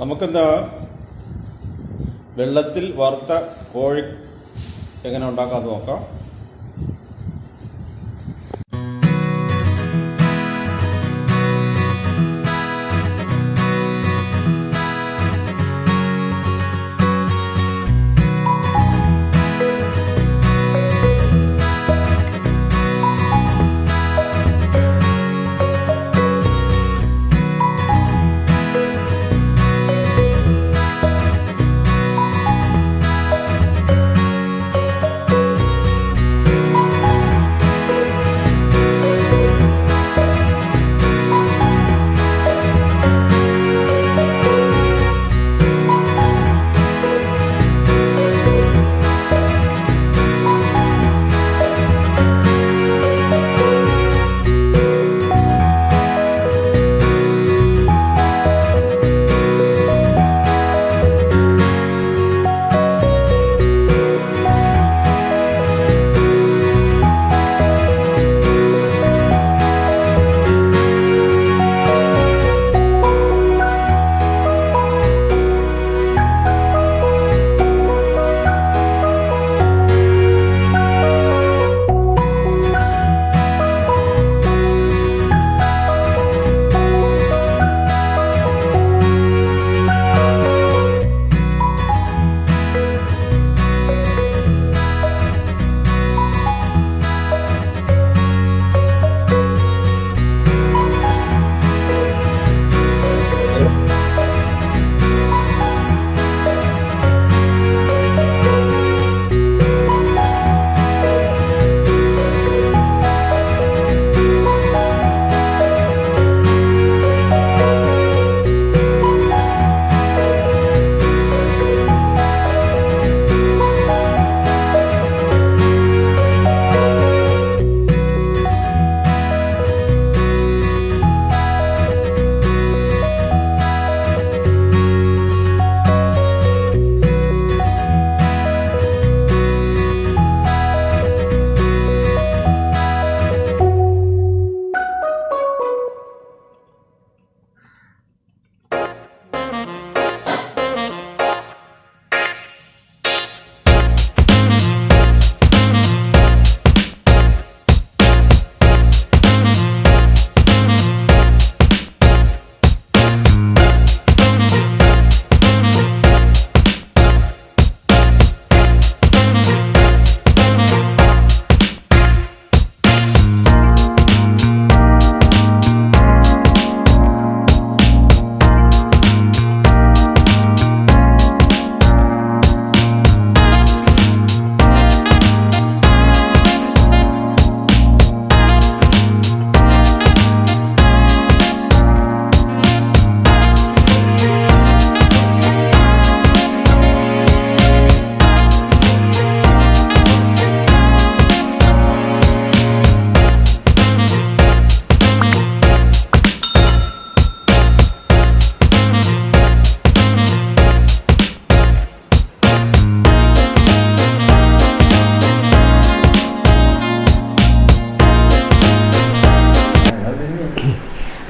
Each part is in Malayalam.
നമുക്കെന്താ വെള്ളത്തിൽ വറുത്ത കോഴി എങ്ങനെ ഉണ്ടാക്കാമെന്ന് നോക്കാം.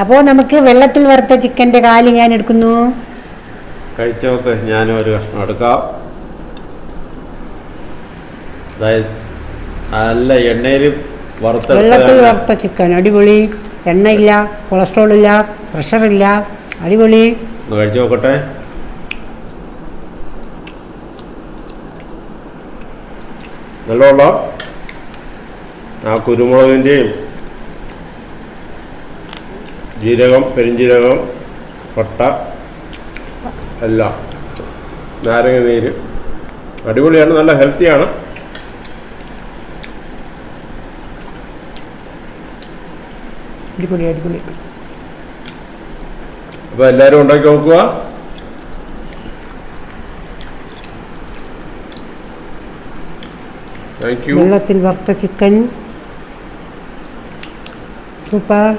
അപ്പോൾ നമുക്ക് വെള്ളത്തിൽ വറുത്ത ചിക്കൻ്റെ കാല് ഞാൻ എടുക്കുന്നു. കഴിച്ചോക്കെ ഞാൻ ഒരു കഷ്ണം എടുക്കാം. അതായത് നല്ല എണ്ണയിൽ വെള്ളത്തിൽ വറുത്ത ചിക്കൻ അടിപൊളി. എണ്ണയില്ല, കൊളസ്ട്രോൾ ഇല്ല, പ്രഷറില്ല, അടിപൊളി. കഴിച്ചു നോക്കട്ടെ. നല്ലോണം ആ കുരുമുളകിൻ്റെയും ജീരകം, പെരിഞ്ജീരകം, പട്ട എല്ലാം, നാരങ്ങ നീര് അടിപൊളിയാണ്. നല്ല ഹെൽത്തിയാണ്. അടിപൊളി അടിപൊളി. അപ്പോൾ എല്ലാവരും ഉണ്ടാക്കി നോക്കുക. വെള്ളത്തിൽ വറുത്ത ചിക്കൻ സൂപ്പർ.